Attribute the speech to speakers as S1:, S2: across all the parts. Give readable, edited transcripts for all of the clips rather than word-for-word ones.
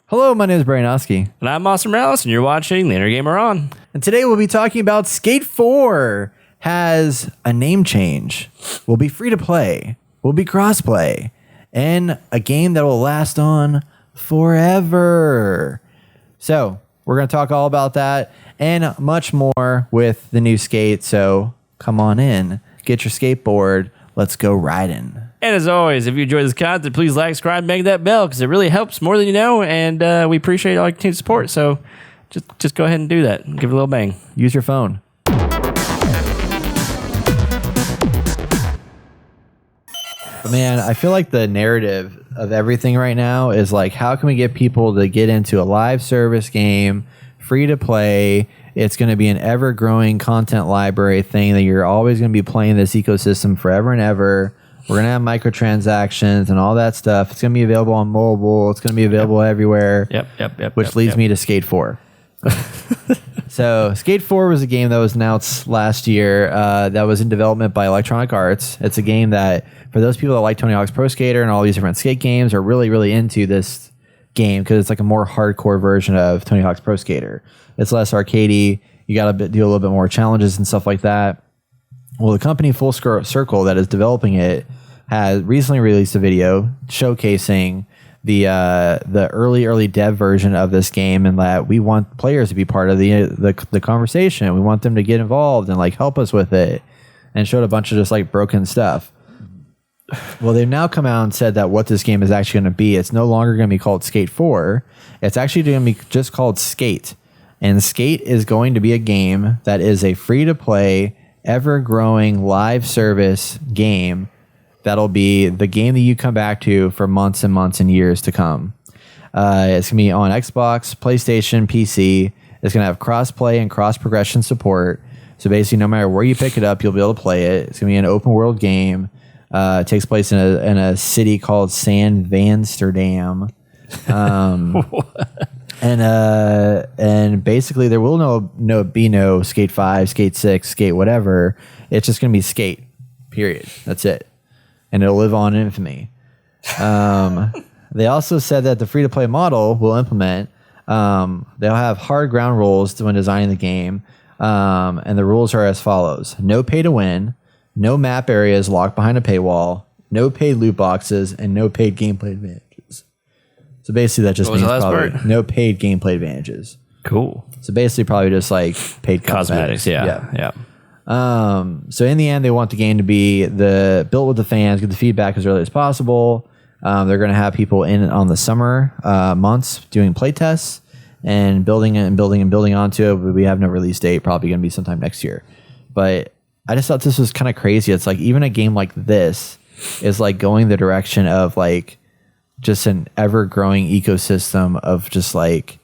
S1: Hello, my name is Brian Oski.
S2: And I'm Austin Morales, and you're watching The Inner Gamer On.
S1: And today we'll be talking about Skate 4 has a name change, will be free to play, will be crossplay, and a game that will last on forever. So we're going to talk all about that and much more with the new Skate. So come on in, get your skateboard, let's go riding.
S2: And as always, if you enjoy this content, please like, subscribe, bang that bell, because it really helps more than you know, and we appreciate all your continued support. So just go ahead and do that. Give it a little bang.
S1: Use your phone. But man, I feel like the narrative of everything right now is like, how can we get people to get into a live service game, free to play? It's going to be an ever-growing content library thing that you're always going to be playing this ecosystem forever and ever. We're going to have microtransactions and all that stuff. It's going to be available on mobile. It's going to be available everywhere. Which leads me to Skate 4. So Skate 4 was a game that was announced last year that was in development by Electronic Arts. It's a game that, for those people that like Tony Hawk's Pro Skater and all these different skate games, are really, really into this game because it's like a more hardcore version of Tony Hawk's Pro Skater. It's less arcadey. You got to do a little bit more challenges and stuff like that. Well, the company Full Circle that is developing it has recently released a video showcasing the early dev version of this game, and that we want players to be part of the conversation. We want them to get involved and like help us with it, and showed a bunch of just like broken stuff. Well, they've now come out and said that what this game is actually going to be, it's no longer going to be called Skate 4. It's actually going to be just called Skate. And Skate is going to be a game that is a free-to-play, ever-growing live service game that'll be the game that you come back to for months and months and years to come. It's going to be on Xbox, PlayStation, PC. It's going to have cross-play and cross-progression support. So basically, no matter where you pick it up, you'll be able to play it. It's going to be an open-world game. It takes place in a city called San Vansterdam. And basically there will be no Skate 5, Skate 6, Skate whatever. It's just going to be Skate, period. That's it. And it'll live on in infamy. They also said that the free-to-play model will implement, they'll have hard ground rules when designing the game. And the rules are as follows. No pay to win, no map areas locked behind a paywall, no paid loot boxes, and no paid gameplay advantages. So basically that just means probably no paid gameplay advantages.
S2: Cool.
S1: So basically probably just like paid
S2: cosmetics. Yeah.
S1: So in the end, they want the game to be built with the fans, get the feedback as early as possible. They're going to have people in on the summer months doing play tests and building onto it. But we have no release date, probably going to be sometime next year. But I just thought this was kind of crazy. It's like even a game like this is like going the direction of like just an ever-growing ecosystem of just like,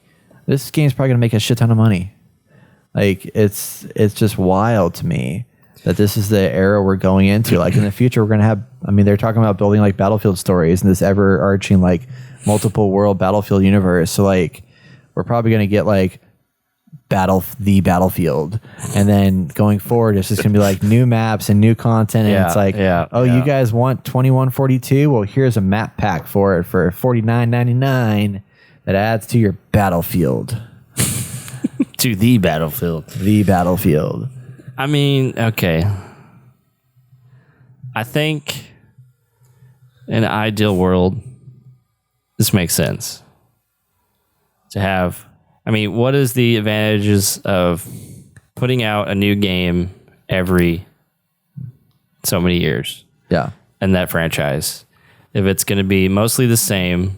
S1: this game's probably going to make a shit ton of money. Like it's just wild to me that this is the era we're going into. Like in the future, we're going to have, I mean, they're talking about building like Battlefield stories and this ever-arching like multiple world Battlefield universe. So like we're probably going to get like the Battlefield, and then going forward it's just gonna be like new maps and new content, and it's like, you guys want 2142? Well, here's a map pack for it for $49.99 that adds to your Battlefield.
S2: To the Battlefield.
S1: The Battlefield.
S2: I mean, okay. I think in an ideal world, this makes sense to have. I mean, what is the advantages of putting out a new game every so many years?
S1: Yeah.
S2: In that franchise. If it's going to be mostly the same,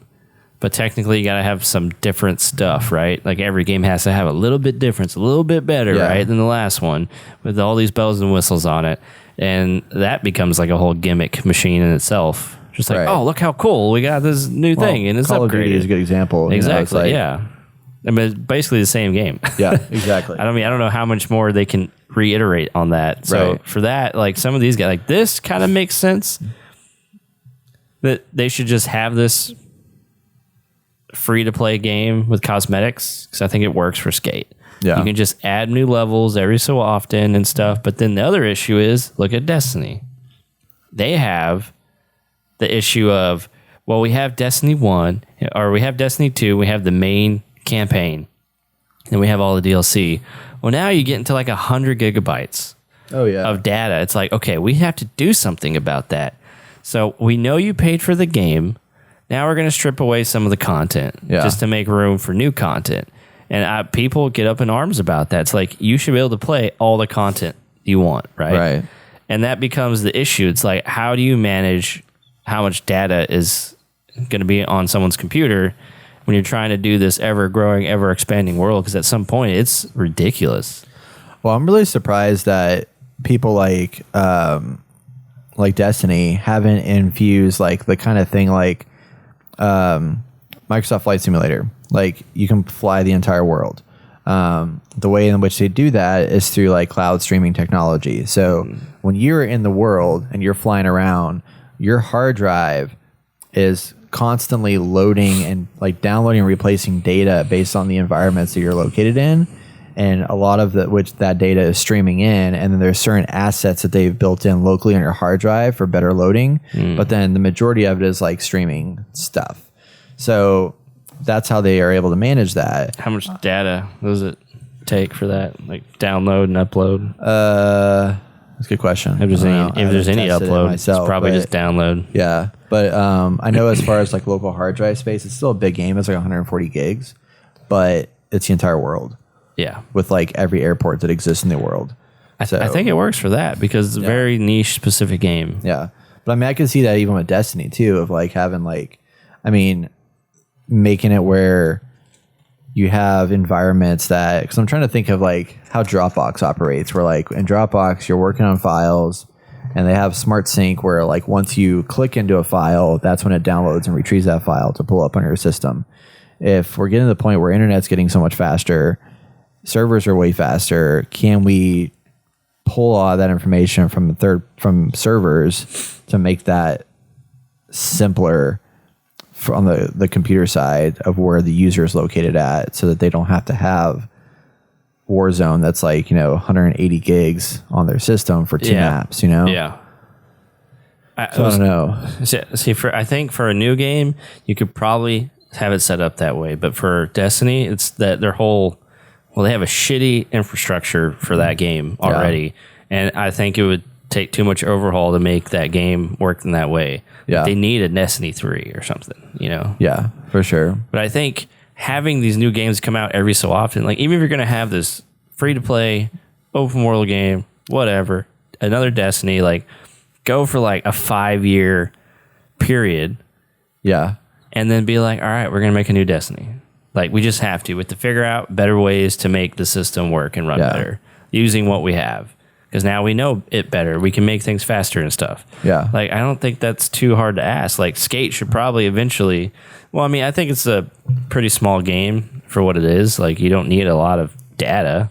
S2: but technically you got to have some different stuff, right? Like every game has to have a little bit different, a little bit better, right, than the last one with all these bells and whistles on it. And that becomes like a whole gimmick machine in itself. Just like, oh, look how cool. We got this new thing and it's
S1: Call
S2: upgraded.
S1: of Duty is a good example.
S2: Exactly, yeah. I mean, it's basically the same game.
S1: Yeah, exactly.
S2: I don't know how much more they can reiterate on that. So for that, like some of these guys, like this kind of makes sense that they should just have this free to play game with cosmetics, because I think it works for Skate. Yeah. You can just add new levels every so often and stuff. But then the other issue is, look at Destiny. They have the issue of, well, we have Destiny 1, or we have Destiny 2, we have the main campaign, and we have all the DLC. Well, now you get into like 100 gigabytes of data. It's like, okay, we have to do something about that. So we know you paid for the game. Now we're going to strip away some of the content just to make room for new content. And people get up in arms about that. It's like, you should be able to play all the content you want, right?
S1: Right.
S2: And that becomes the issue. It's like, how do you manage how much data is going to be on someone's computer when you're trying to do this ever-growing, ever-expanding world? Because at some point, it's ridiculous.
S1: Well, I'm really surprised that people like Destiny haven't infused like the kind of thing like Microsoft Flight Simulator. Like, you can fly the entire world. The way in which they do that is through like cloud streaming technology. So when you're in the world and you're flying around, your hard drive is constantly loading and like downloading and replacing data based on the environments that you're located in. And a lot of which that data is streaming in, and then there's certain assets that they've built in locally on your hard drive for better loading. But then the majority of it is like streaming stuff. So that's how they are able to manage that.
S2: How much data does it take for that? Like download and upload?
S1: That's a good question.
S2: If there's any upload, myself, it's probably just download.
S1: Yeah. But I know as far as like local hard drive space, it's still a big game. It's like 140 gigs, but it's the entire world.
S2: Yeah.
S1: With like every airport that exists in the world.
S2: I think it works for that because it's a very niche specific game.
S1: Yeah. But I mean, I can see that even with Destiny too, of like having like, I mean, making it where you have environments that, because I'm trying to think of like how Dropbox operates, where like in Dropbox, you're working on files and they have Smart Sync where like once you click into a file, that's when it downloads and retrieves that file to pull up on your system. If we're getting to the point where internet's getting so much faster, servers are way faster, can we pull all that information from servers to make that simpler on the computer side of where the user is located at, so that they don't have to have Warzone that's like, 180 gigs on their system for two maps,
S2: Yeah.
S1: I don't know.
S2: See, I think for a new game, you could probably have it set up that way. But for Destiny, it's that they have a shitty infrastructure for that game already. And I think it would take too much overhaul to make that game work in that way.
S1: Yeah.
S2: They need a Destiny 3 or something,
S1: Yeah, for sure.
S2: But I think having these new games come out every so often, like even if you're going to have this free-to-play, open world game, whatever, another Destiny, like go for like a 5-year period.
S1: Yeah.
S2: And then be like, all right, we're going to make a new Destiny. Like we just have to. We have to figure out better ways to make the system work and run better using what we have. Because now we know it better. We can make things faster and stuff.
S1: Yeah.
S2: Like, I don't think that's too hard to ask. Like, Skate should probably eventually... Well, I mean, I think it's a pretty small game for what it is. Like, you don't need a lot of data.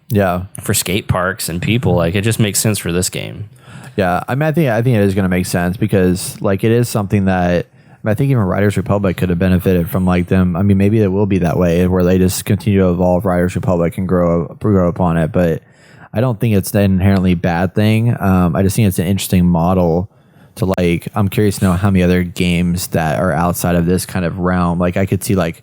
S1: Yeah.
S2: For skate parks and people. Like, it just makes sense for this game.
S1: Yeah. I mean, I think it is going to make sense because, like, it is something that... I think even Riders Republic could have benefited from, like, them. I mean, maybe it will be that way where they just continue to evolve Riders Republic and grow upon it, but... I don't think it's an inherently bad thing. I just think it's an interesting model to like. I'm curious to know how many other games that are outside of this kind of realm. Like I could see like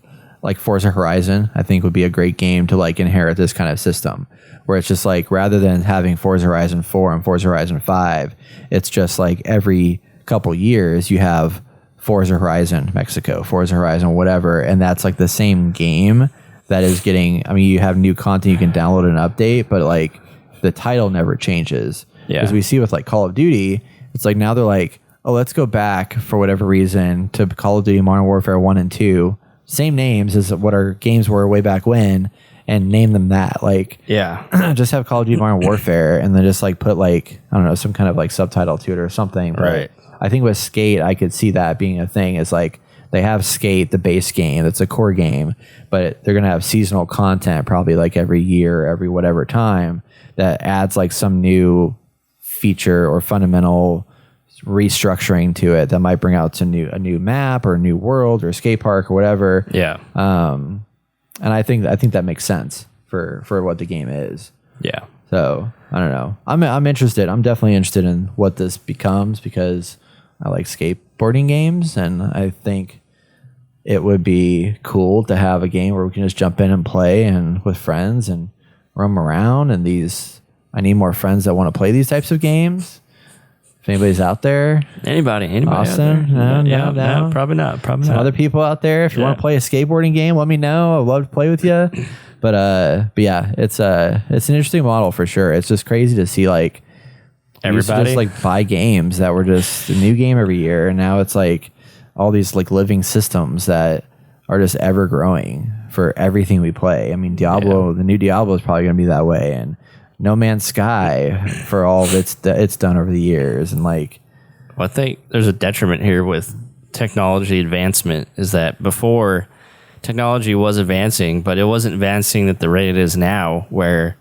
S1: Forza Horizon. I think would be a great game to like inherit this kind of system, where it's just like rather than having Forza Horizon 4 and Forza Horizon 5, it's just like every couple years you have Forza Horizon Mexico, Forza Horizon whatever, and that's like the same game that is getting. I mean, you have new content you can download and update, but like. The title never changes. Because we see with like Call of Duty, it's like now they're like, oh, let's go back for whatever reason to Call of Duty Modern Warfare 1 and 2. Same names as what our games were way back when, and name them that. Like, just have Call of Duty Modern Warfare and then just like put like, I don't know, some kind of like subtitle to it or something. But
S2: right.
S1: I think with Skate, I could see that being a thing. Is like they have Skate, the base game, that's a core game, but they're going to have seasonal content probably like every year, every whatever time. That adds like some new feature or fundamental restructuring to it that might bring out a new map or a new world or a skate park or whatever.
S2: Yeah.
S1: And I think that makes sense for what the game is.
S2: Yeah.
S1: So I don't know. I'm interested. I'm definitely interested in what this becomes because I like skate skateboarding games, and I think it would be cool to have a game where we can just jump in and play and with friends and roam around. And I need more friends that want to play these types of games. If anybody's out there,
S2: anybody
S1: Austin,
S2: out there?
S1: No,
S2: probably not.
S1: Some other people out there. If you want to play a skateboarding game, let me know. I'd love to play with you. But yeah, it's an interesting model for sure. It's just crazy to see like everybody just like buy games that were just a new game every year, and now it's like all these like living systems that are just ever growing for everything we play. I mean, Diablo, the new Diablo is probably going to be that way, and No Man's Sky for all of it's done over the years. And like,
S2: well, I think there's a detriment here with technology advancement is that before technology was advancing, but it wasn't advancing at the rate it is now, where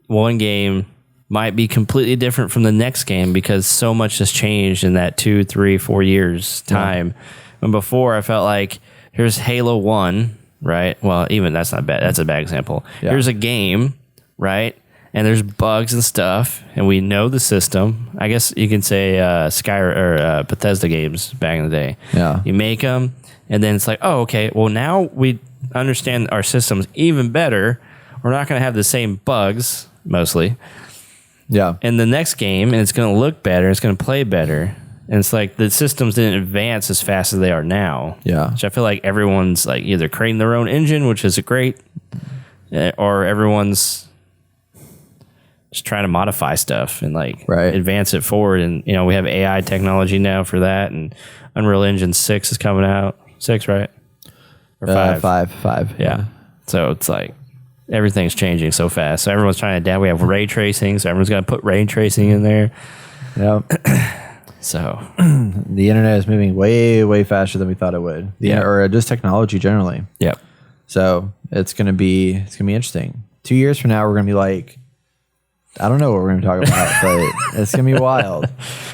S2: one game might be completely different from the next game because so much has changed in that 2, 3, 4 years time. And before I felt like here's Halo 1, right? Well, even that's not bad. That's a bad example. Yeah. Here's a game, right? And there's bugs and stuff, and we know the system. I guess you can say Bethesda games back in the day.
S1: Yeah.
S2: You make them, and then it's like, oh, okay, well, now we understand our systems even better. We're not going to have the same bugs, mostly.
S1: Yeah.
S2: In the next game, and it's going to look better, it's going to play better. And it's like the systems didn't advance as fast as they are now.
S1: Yeah.
S2: Which I feel like everyone's like either creating their own engine, which is great, or everyone's just trying to modify stuff and like advance it forward. And, you know, we have AI technology now for that, and Unreal Engine 6 is coming out. 6, right? Or 5?
S1: 5.
S2: Yeah. So it's like everything's changing so fast. So everyone's trying to adapt. We have ray tracing, so everyone's got to put ray tracing in there.
S1: Yep.
S2: So
S1: the internet is moving way, way faster than we thought it would. Or just technology generally.
S2: Yep.
S1: So it's gonna be interesting. 2 years from now, we're gonna be like, I don't know what we're gonna talk about, but it's gonna be wild.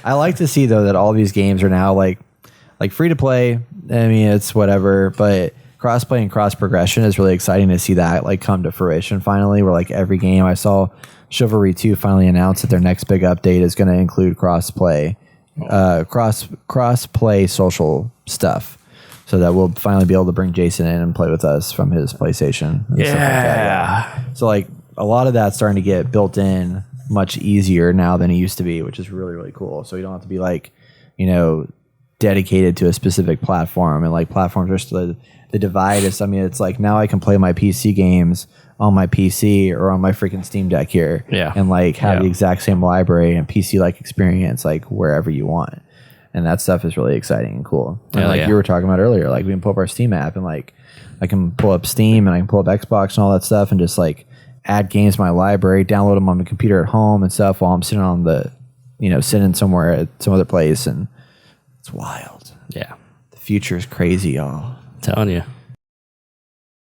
S1: I like to see though that all these games are now like free to play. I mean, it's whatever, but cross play and cross progression is really exciting to see that like come to fruition finally. Where like every game, I saw Chivalry 2 finally announced that their next big update is going to include cross play social stuff, so that we'll finally be able to bring Jason in and play with us from his PlayStation. And stuff like that. So like a lot of that's starting to get built in much easier now than it used to be, which is really, really cool. So you don't have to be like, you know, dedicated to a specific platform, and like platforms are still the divide is, I mean, it's like now I can play my PC games on my PC or on my freaking Steam Deck here, and like have the exact same library and PC like experience like wherever you want. And that stuff is really exciting and cool. And like you were talking about earlier, like we can pull up our Steam app and like I can pull up Steam and I can pull up Xbox and all that stuff and just like add games to my library, download them on my computer at home and stuff while I'm sitting on the, you know, sitting somewhere at some other place. And it's wild.
S2: Yeah.
S1: The future is crazy, y'all.
S2: I'm telling you.